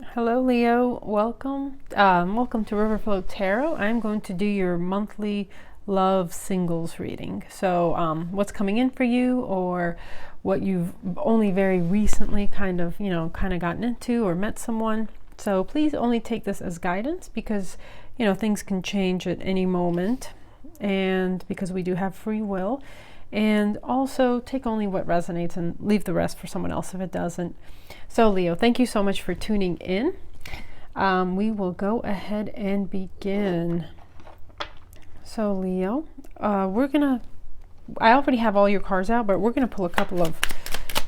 Hello, Leo. Welcome. Welcome to Riverflow Tarot. I'm going to do your monthly love singles reading. So, what's coming in for you, or what you've only very recently kind of gotten into or met someone. So, please only take this as guidance because, things can change at any moment, and because we do have free will. And also take only what resonates and leave the rest for someone else if it doesn't. So Leo, thank you so much for tuning in. We will go ahead and begin. So Leo, I already have all your cards out, but we're gonna pull a couple of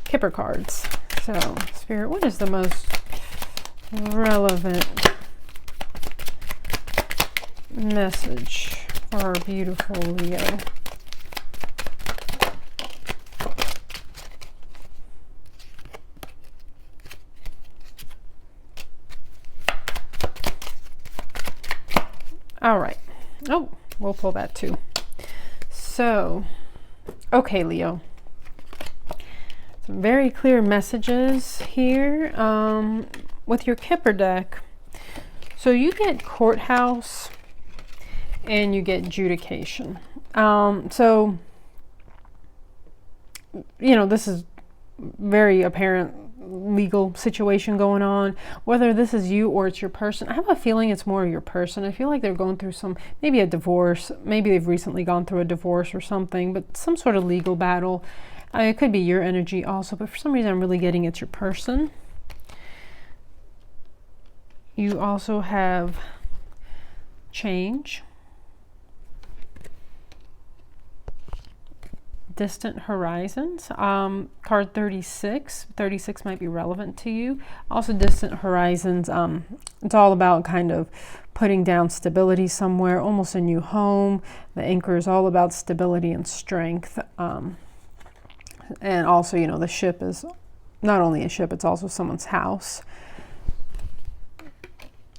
Kipper cards. So Spirit, what is the most relevant message for our beautiful Leo? All right. Oh, we'll pull that too. So, okay, Leo. Some very clear messages here with your Kipper deck. So you get courthouse and you get adjudication. So, this is very apparent legal situation going on, whether this is you or it's your person. I have a feeling it's more your person. I feel like they're going through maybe a divorce, maybe they've recently gone through a divorce or something, but some sort of legal battle. It could be your energy also, but for some reason I'm really getting it's your person. You also have change, distant horizons. Card 36. 36 might be relevant to you. Also distant horizons. It's all about kind of putting down stability somewhere, almost a new home. The anchor is all about stability and strength. And also, the ship is not only a ship, it's also someone's house.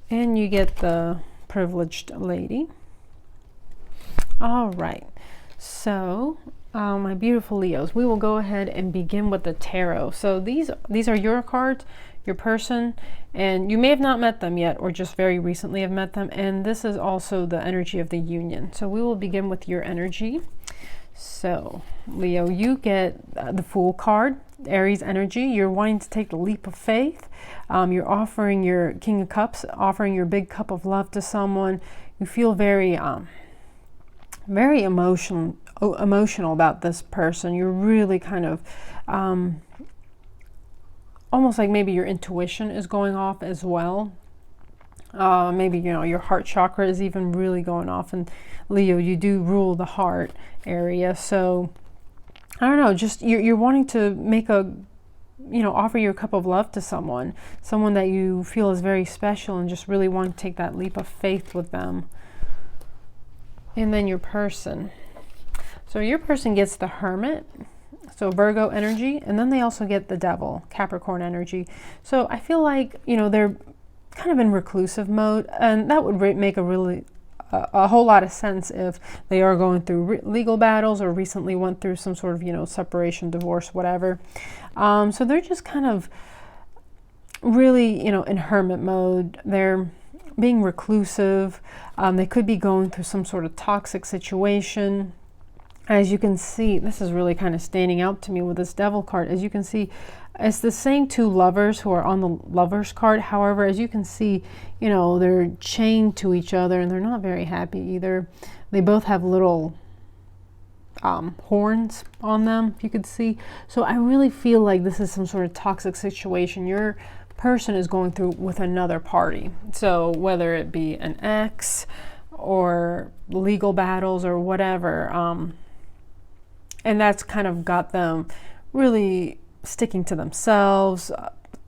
And you get the privileged lady. All right. So, my beautiful Leos, we will go ahead and begin with the tarot. So these are your cards, your person, and you may have not met them yet or just very recently have met them. And this is also the energy of the union. So we will begin with your energy. So Leo, you get the Fool card, Aries energy. You're wanting to take the leap of faith. You're offering your King of Cups, offering your big cup of love to someone. You feel very emotional about this person. You're really kind of almost like maybe your intuition is going off as well. Maybe your heart chakra is even really going off, and Leo, you do rule the heart area. So I don't know, just you're wanting to make offer your cup of love to someone that you feel is very special, and just really want to take that leap of faith with them. And then your person. So your person gets the Hermit, so Virgo energy, and then they also get the Devil, Capricorn energy. So I feel like, they're kind of in reclusive mode, and that would make a whole lot of sense if they are going through legal battles or recently went through some sort of, separation, divorce, whatever. So they're just kind of really, in hermit mode. They're being reclusive. They could be going through some sort of toxic situation. As you can see, this is really kind of standing out to me with this Devil card. As you can see, it's the same two lovers who are on the Lovers card. However, as you can see, they're chained to each other and they're not very happy either. They both have little horns on them, if you could see. So I really feel like this is some sort of toxic situation your person is going through with another party. So whether it be an ex or legal battles or whatever, and that's kind of got them really sticking to themselves,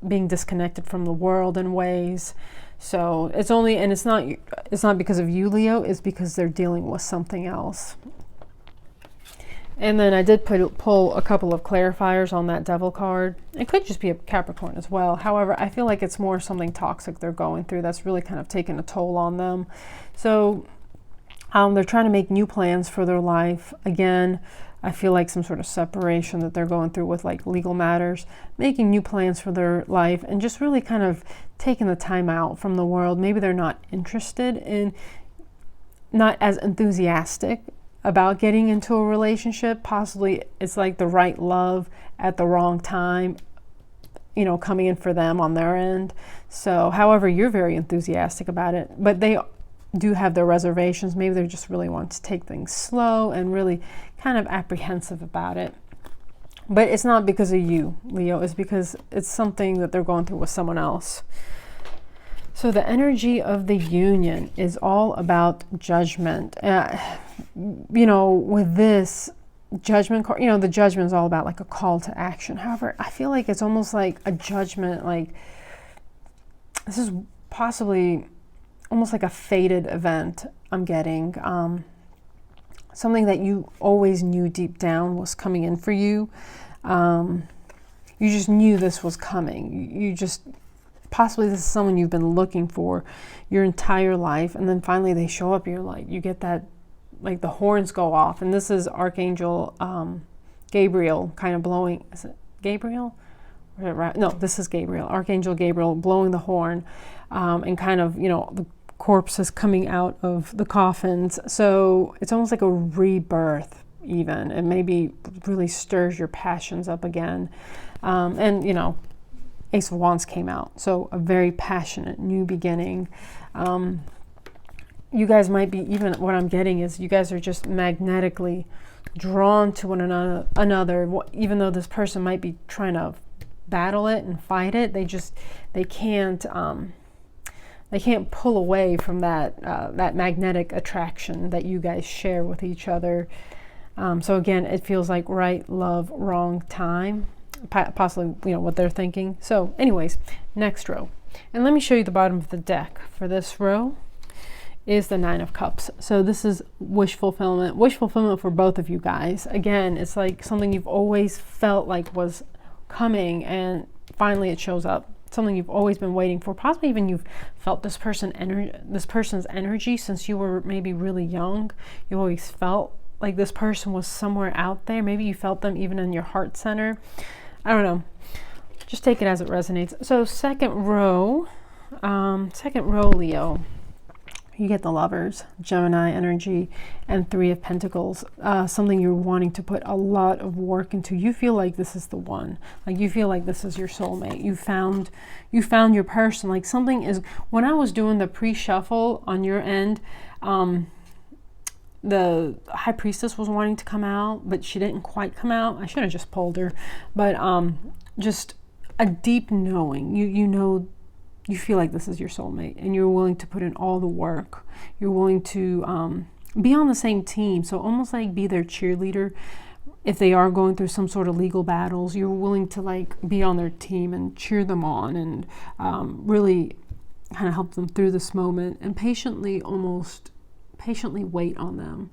being disconnected from the world in ways. So it's not because of you, Leo, it's because they're dealing with something else. And then I did pull a couple of clarifiers on that Devil card. It could just be a Capricorn as well. However, I feel like it's more something toxic they're going through that's really kind of taken a toll on them. So they're trying to make new plans for their life. Again, I feel like some sort of separation that they're going through with like legal matters, making new plans for their life, and just really kind of taking the time out from the world. Maybe they're not interested in, not as enthusiastic about getting into a relationship. Possibly it's like the right love at the wrong time, you know, coming in for them on their end. So, however, you're very enthusiastic about it, but they do have their reservations. Maybe they just really want to take things slow and really kind of apprehensive about it. But it's not because of you, Leo. It's because it's something that they're going through with someone else. So the energy of the union is all about judgment. You know, with this judgment card, you know, the judgment is all about like a call to action. However, I feel like it's almost like a judgment, like this is possibly almost like a fated event I'm getting. Something that you always knew deep down was coming in for you. You just knew this was coming. You just, possibly this is someone you've been looking for your entire life, and then finally they show up, you're like, you get that, like the horns go off, and this is Archangel Gabriel kind of blowing, is it Gabriel? No, this is Gabriel, Archangel Gabriel blowing the horn, and kind of, you know, the corpses coming out of the coffins. So it's almost like a rebirth even, and maybe really stirs your passions up again. And, you know, Ace of Wands came out, so a very passionate new beginning. You guys might be, even what I'm getting is you guys are just magnetically drawn to one another. Even though this person might be trying to battle it and fight it, they can't pull away from that magnetic attraction that you guys share with each other. So again, it feels like right love, wrong time. Possibly, you know, what they're thinking. So anyways, next row. And let me show you the bottom of the deck. For this row is the Nine of Cups. So this is wish fulfillment. Wish fulfillment for both of you guys. Again, it's like something you've always felt like was coming, and finally it shows up. Something you've always been waiting for. Possibly even you've felt this person's energy since you were maybe really young. You always felt like this person was somewhere out there. Maybe you felt them even in your heart center. I don't know. Just take it as it resonates. So second row, Leo, you get the Lovers, Gemini energy, and Three of Pentacles. Something you're wanting to put a lot of work into. You feel like this is the one. Like you feel like this is your soulmate. You found your person. Like something is. When I was doing the pre-shuffle on your end, the High Priestess was wanting to come out, but she didn't quite come out. I should have just pulled her. But just a deep knowing. You know, you feel like this is your soulmate, and you're willing to put in all the work. You're willing to be on the same team. So almost like be their cheerleader. If they are going through some sort of legal battles, you're willing to like be on their team and cheer them on, and really kind of help them through this moment, and patiently wait on them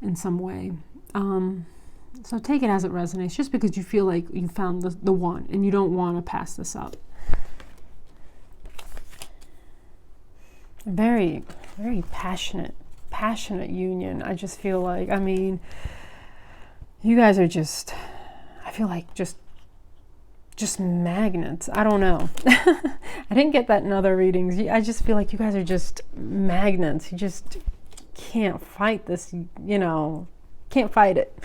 in some way. So take it as it resonates, just because you feel like you found the one and you don't want to pass this up. Very, very passionate union. I just feel like, I mean, you guys are just, I feel like just magnets. I don't know. I didn't get that in other readings. I just feel like you guys are just magnets. You just can't fight this, you know, can't fight it.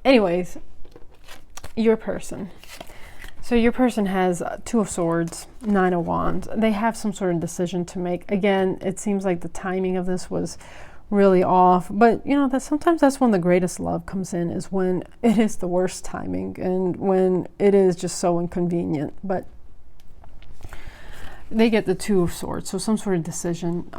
Anyways, your person. So your person has Two of Swords, Nine of Wands. They have some sort of decision to make. Again, it seems like the timing of this was really off, but you know, that sometimes that's when the greatest love comes in, is when it is the worst timing and when it is just so inconvenient. But they get the Two of Swords, so some sort of decision.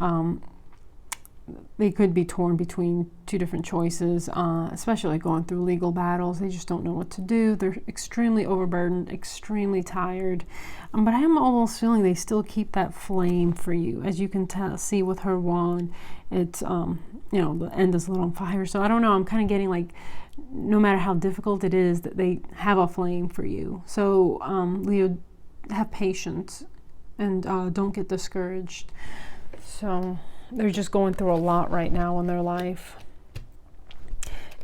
They could be torn between two different choices, especially going through legal battles. They just don't know what to do. They're extremely overburdened, extremely tired. But I'm almost feeling they still keep that flame for you. As you can see with her wand, it's, you know, the end is lit on fire. So I don't know, I'm kind of getting like, no matter how difficult it is, that they have a flame for you. So Leo, have patience and don't get discouraged. So they're just going through a lot right now in their life.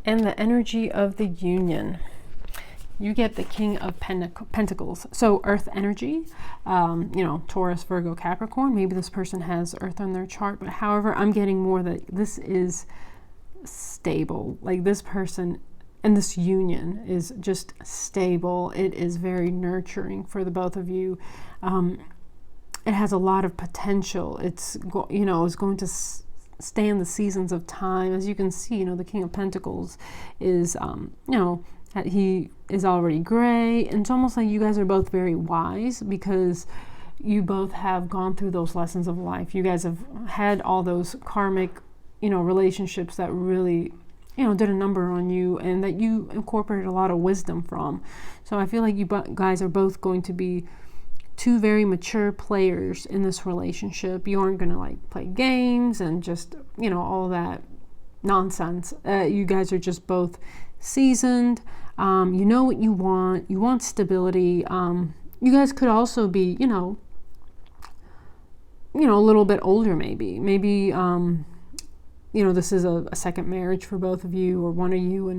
And the energy of the union. You get the King of Pentacles. So earth energy, you know, Taurus, Virgo, Capricorn. Maybe this person has earth on their chart, but however, I'm getting more that this is stable. Like this person and this union is just stable. It is very nurturing for the both of you. It has a lot of potential. It's, you know, it's going to stand the seasons of time. As you can see, you know, the King of Pentacles is, you know, he is already gray, and it's almost like you guys are both very wise because you both have gone through those lessons of life. You guys have had all those karmic, you know, relationships that really, you know, did a number on you and that you incorporated a lot of wisdom from. So I feel like you guys are both going to be two very mature players in this relationship. You aren't going to like play games and just, you know, all that nonsense. You guys are just both seasoned. You know what you want. You want stability. You guys could also be, you know, a little bit older maybe. You know, this is a second marriage for both of you or one of you.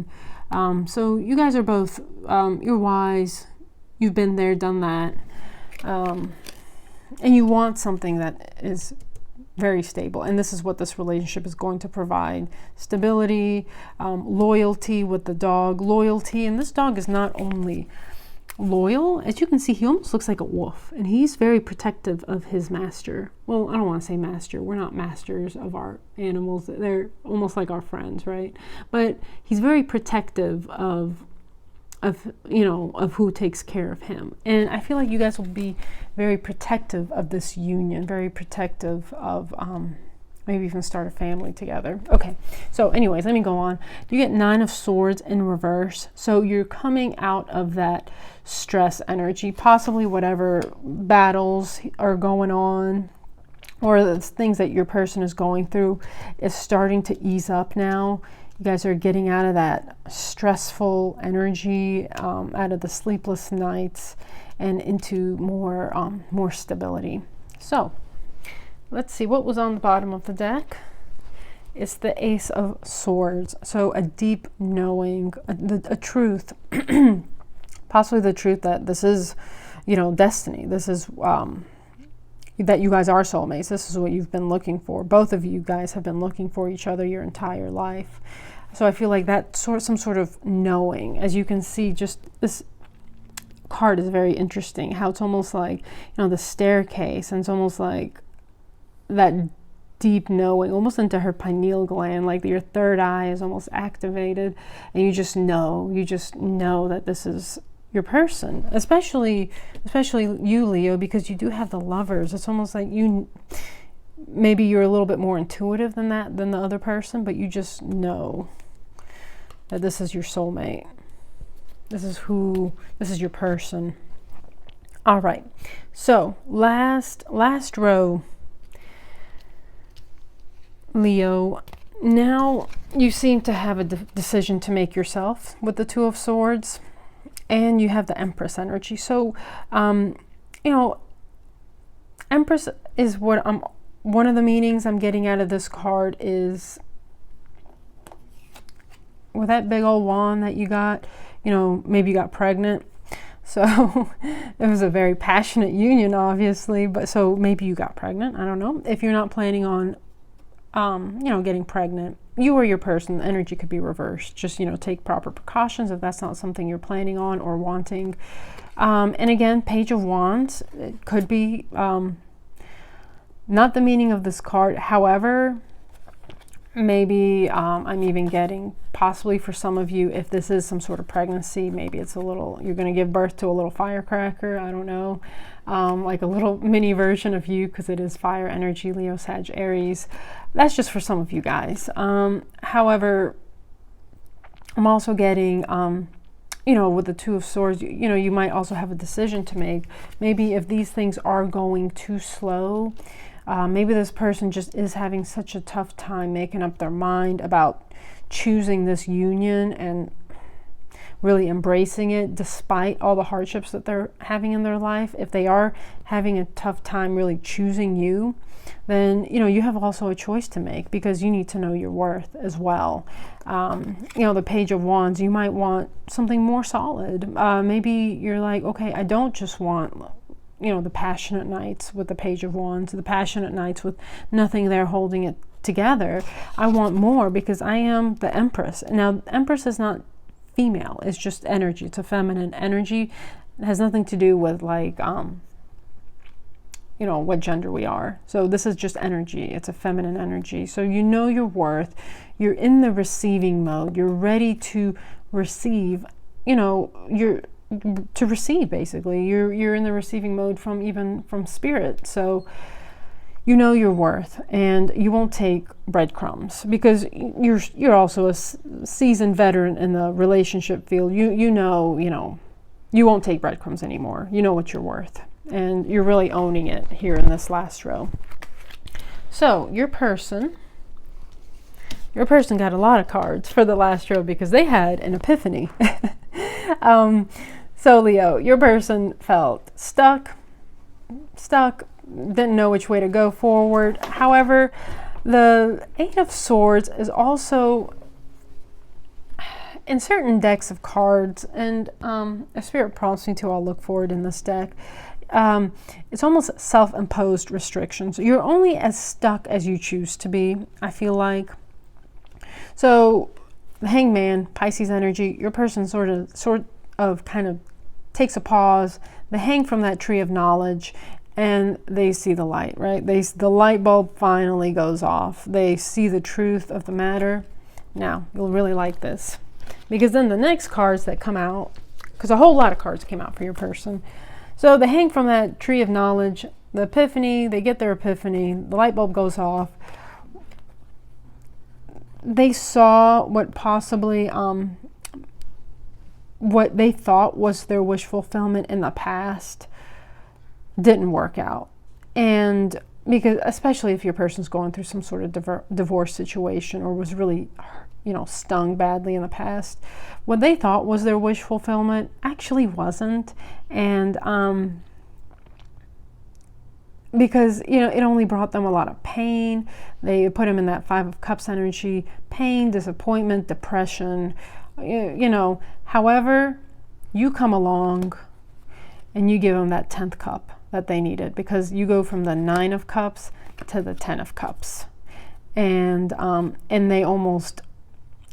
And so you guys are both, you're wise. You've been there, done that. And you want something that is very stable, and this is what this relationship is going to provide: stability, loyalty with the dog, loyalty. And this dog is not only loyal, as you can see, he almost looks like a wolf, and he's very protective of his master. Well, I don't want to say master, we're not masters of our animals, they're almost like our friends, right? But he's very protective of you know, of who takes care of him. And I feel like you guys will be very protective of this union, very protective of maybe even start a family together. Okay, so anyways, let me go on. You get 9 of Swords in reverse. So you're coming out of that stress energy, possibly whatever battles are going on or the things that your person is going through is starting to ease up now. You guys are getting out of that stressful energy, out of the sleepless nights, and into more stability. So let's see what was on the bottom of the deck. It's the Ace of Swords. So a deep knowing, a truth, possibly the truth that this is, you know, destiny. This is that you guys are soulmates. This is what you've been looking for. Both of you guys have been looking for each other your entire life. So I feel like that some sort of knowing. As you can see, just this card is very interesting. How it's almost like, you know, the staircase, and it's almost like that deep knowing, almost into her pineal gland, like your third eye is almost activated, and you just know that this is your person, especially you, Leo, because you do have the Lovers. It's almost like maybe you're a little bit more intuitive than the other person, but you just know that this is your soulmate. This is your person. All right, so last row, Leo. Now you seem to have a decision to make yourself with the Two of Swords. And you have the Empress energy. So, you know, Empress is what one of the meanings I'm getting out of this card is with that big old wand that you got, you know, maybe you got pregnant. So it was a very passionate union, obviously, but so maybe you got pregnant. I don't know. If you're not planning on, you know, getting pregnant, you or your person, the energy could be reversed. Just, you know, take proper precautions if that's not something you're planning on or wanting. And again, Page of Wands, it could be not the meaning of this card. However, maybe I'm even getting, possibly for some of you, if this is some sort of pregnancy, maybe it's you're going to give birth to a little firecracker. I don't know. Like a little mini version of you, because it is fire energy, Leo, Sag, Aries. That's just for some of you guys. However, I'm also getting, you know, with the Two of Swords, you know, you might also have a decision to make. Maybe if these things are going too slow, maybe this person just is having such a tough time making up their mind about choosing this union and really embracing it despite all the hardships that they're having in their life, if they are having a tough time really choosing you, then you have also a choice to make, because you need to know your worth as well. The Page of Wands, you might want something more solid. Maybe you're like, okay, I don't just want the passionate nights with the Page of Wands, the passionate nights with nothing there holding it together. I want more, because I am the Empress. Now, Empress is not female, it's just energy. It's a feminine energy. It has nothing to do with like what gender we are. So this is just energy. It's a feminine energy. So you know your worth. You're in the receiving mode. You're ready to receive. To receive, basically. You're in the receiving mode from spirit. So you know your worth, and you won't take breadcrumbs, because you're also a seasoned veteran in the relationship field. You won't take breadcrumbs anymore. You know what you're worth. And you're really owning it here in this last row. So your person got a lot of cards for the last row, because they had an epiphany. So Leo, your person felt stuck, didn't know which way to go forward. However, the Eight of Swords is also, in certain decks of cards, and a spirit prompts me to, I'll look for it in this deck. It's almost self-imposed restrictions. You're only as stuck as you choose to be, I feel like. So the Hangman, Pisces energy, your person sort of kind of takes a pause. They hang from that tree of knowledge, and they see the light, right? The light bulb finally goes off. They see the truth of the matter. Now, you'll really like this, because then the next cards that come out, because a whole lot of cards came out for your person. So they hang from that tree of knowledge, the epiphany, they get their epiphany, the light bulb goes off. They saw what possibly, what they thought was their wish fulfillment in the past didn't work out. And because, especially if your person's going through some sort of divorce situation, or was really stung badly in the past, what they thought was their wish fulfillment actually wasn't. And because it only brought them a lot of pain. They put them in that Five of Cups energy: pain, disappointment, depression. However, you come along and you give them that 10th cup that they needed, because you go from the 9 of Cups to the 10 of Cups, and they almost,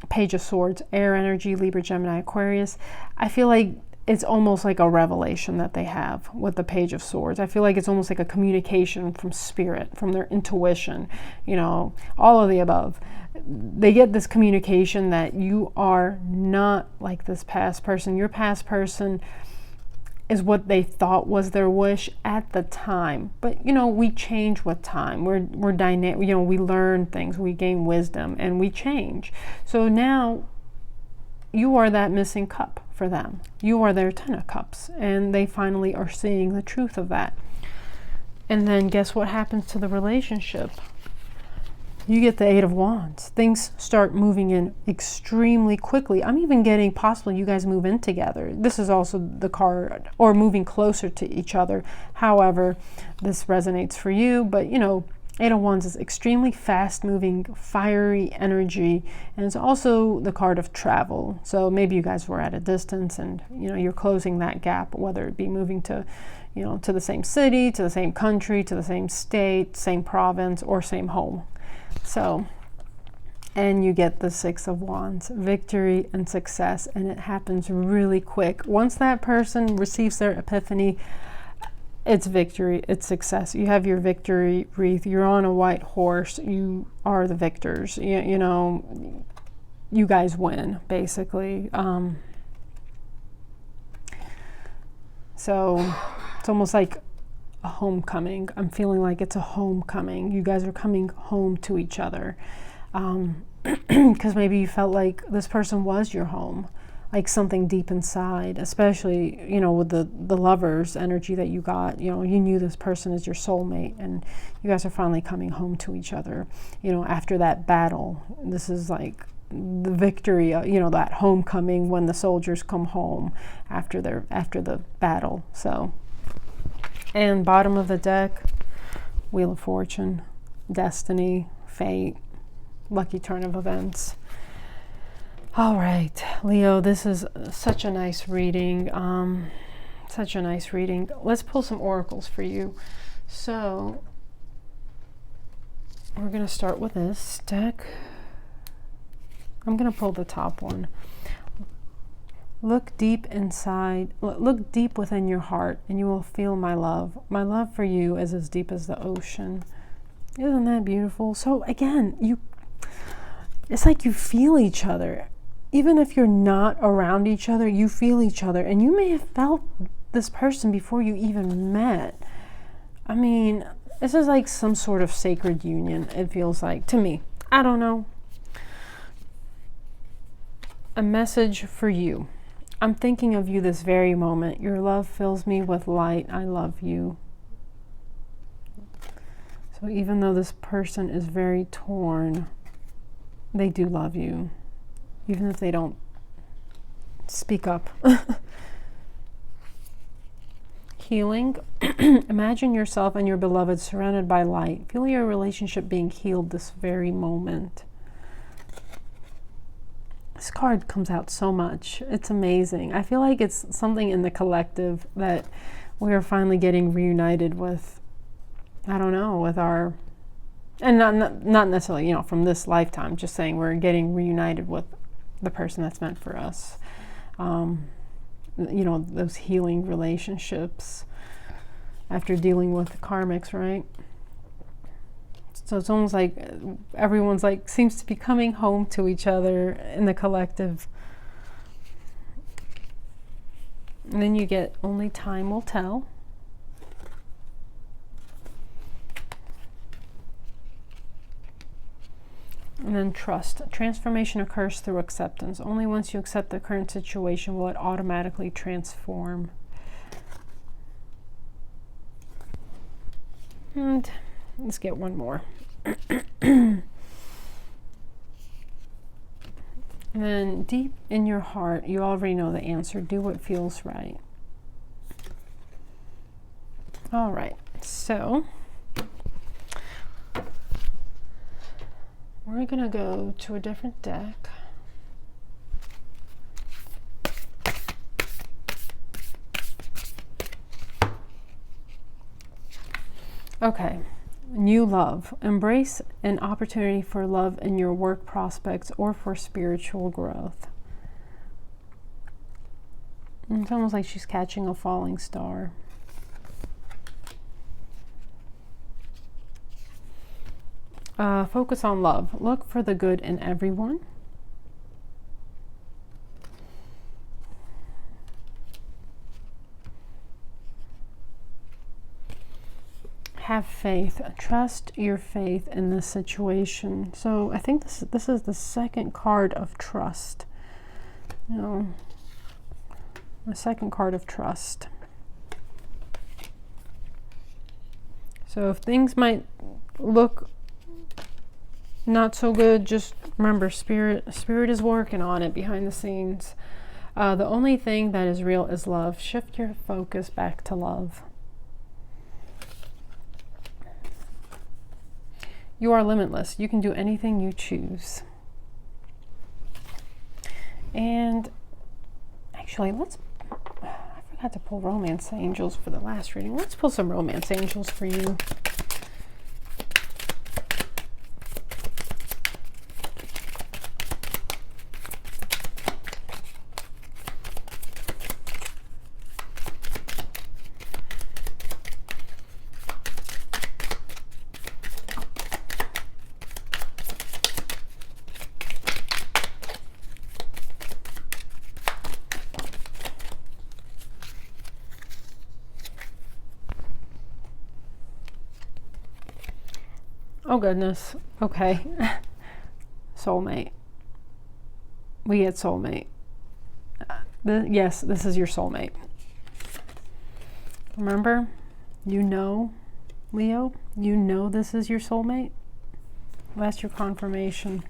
Page of Swords, air energy, Libra, Gemini, Aquarius. I feel like it's almost like a revelation that they have with the Page of Swords. I feel like it's almost like a communication from spirit, from their intuition, all of the above. They get this communication that you are not like this past person. Your past person is what they thought was their wish at the time. But, we change with time. We're dynamic, we learn things, we gain wisdom, and we change. So now you are that missing cup for them. You are their 10 of Cups, and they finally are seeing the truth of that. And then guess what happens to the relationship? You get the Eight of Wands. Things start moving in extremely quickly. I'm even getting possibly you guys move in together. This is also the card, or moving closer to each other. However, this resonates for you, but Eight of Wands is extremely fast-moving, fiery energy, and it's also the card of travel. So maybe you guys were at a distance, and you're closing that gap, whether it be moving to, to the same city, to the same country, to the same state, same province, or same home. So, and you get the Six of Wands, victory and success, and it happens really quick. Once that person receives their epiphany, it's victory, it's success. You have your victory wreath. You're on a white horse. You are the victors. You guys win, basically. So it's almost like a homecoming. I'm feeling like it's a homecoming. You guys are coming home to each other. Because maybe you felt like this person was your home. Like something deep inside, especially, with the Lovers energy that you got, you knew this person is your soulmate, and you guys are finally coming home to each other, after that battle. This is like the victory, you know, that homecoming when the soldiers come home after the battle. So, and bottom of the deck, Wheel of Fortune, destiny, fate, lucky turn of events. All right, Leo, this is such a nice reading. Such a nice reading. Let's pull some oracles for you. So we're going to start with this deck. I'm going to pull the top one. Look deep inside, look deep within your heart, and you will feel my love. My love for you is as deep as the ocean. Isn't that beautiful? So again, it's like you feel each other. Even if you're not around each other, you feel each other. And you may have felt this person before you even met. I mean, this is like some sort of sacred union, it feels like, to me. I don't know. A message for you. I'm thinking of you this very moment. Your love fills me with light. I love you. So even though this person is very torn, they do love you. Even if they don't speak up. Healing. Imagine yourself and your beloved surrounded by light. Feel your relationship being healed this very moment. This card comes out so much. It's amazing. I feel like it's something in the collective that we are finally getting reunited with, I don't know, with our, and not necessarily, you know, from this lifetime, just saying we're getting reunited with the person that's meant for us. You know, those healing relationships after dealing with the karmics, right? So it's almost like everyone's like seems to be coming home to each other in the collective. And then you get only time will tell. And then trust. Transformation occurs through acceptance. Only once you accept the current situation will it automatically transform. And let's get one more. And then deep in your heart, you already know the answer. Do what feels right. All right, so we're going to go to a different deck. Okay, new love. Embrace an opportunity for love in your work prospects or for spiritual growth. It's almost like she's catching a falling star. Focus on love. Look for the good in everyone. Have faith. Trust your faith in this situation. So I think this is the second card of trust. You know, the second card of trust. So if things might look not so good, just remember spirit is working on it behind the scenes. The only thing that is real is love. Shift your focus back to love. You are limitless. You can do anything you choose. And actually, I forgot to pull romance angels for the last reading. Let's pull some romance angels for you. Oh goodness. Okay. Soulmate. We get soulmate. Yes, this is your soulmate. Remember, you know, Leo, you know this is your soulmate. That's your confirmation.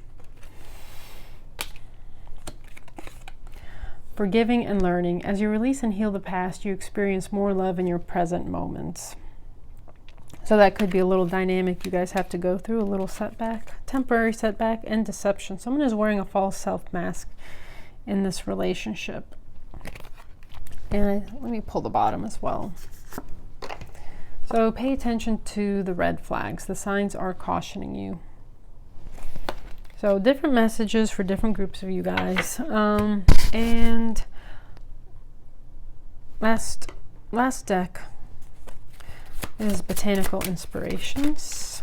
forgiving and learning. As you release and heal the past, you experience more love in your present moments. So that could be a little dynamic you guys have to go through, a little setback, temporary setback, and deception. Someone is wearing a false self mask in this relationship. And let me pull the bottom as well. So pay attention to the red flags. The signs are cautioning you. So different messages for different groups of you guys. And last deck is Botanical Inspirations.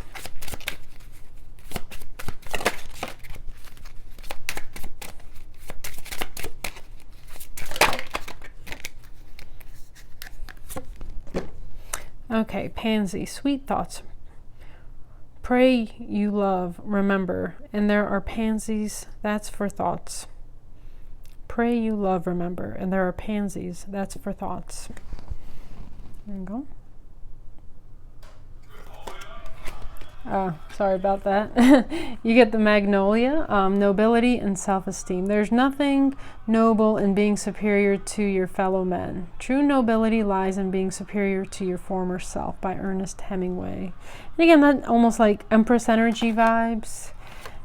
Okay, Pansy, sweet thoughts. Pray you love, remember, and there are pansies, that's for thoughts. Pray you love, remember, and there are pansies, that's for thoughts. There you go. Sorry about that. You get the Magnolia, nobility and self-esteem. There's nothing noble in being superior to your fellow men. True nobility lies in being superior to your former self, by Ernest Hemingway. And again, that almost like Empress energy vibes.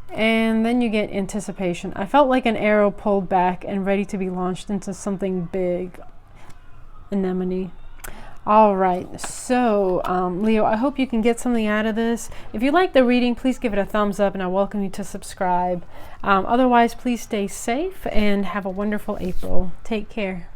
And then you get anticipation. I felt like an arrow pulled back and ready to be launched into something big. Anemone. All right, so Leo, I hope you can get something out of this. If you like the reading, please give it a thumbs up, and I welcome you to subscribe. Otherwise, please stay safe and have a wonderful April. Take care.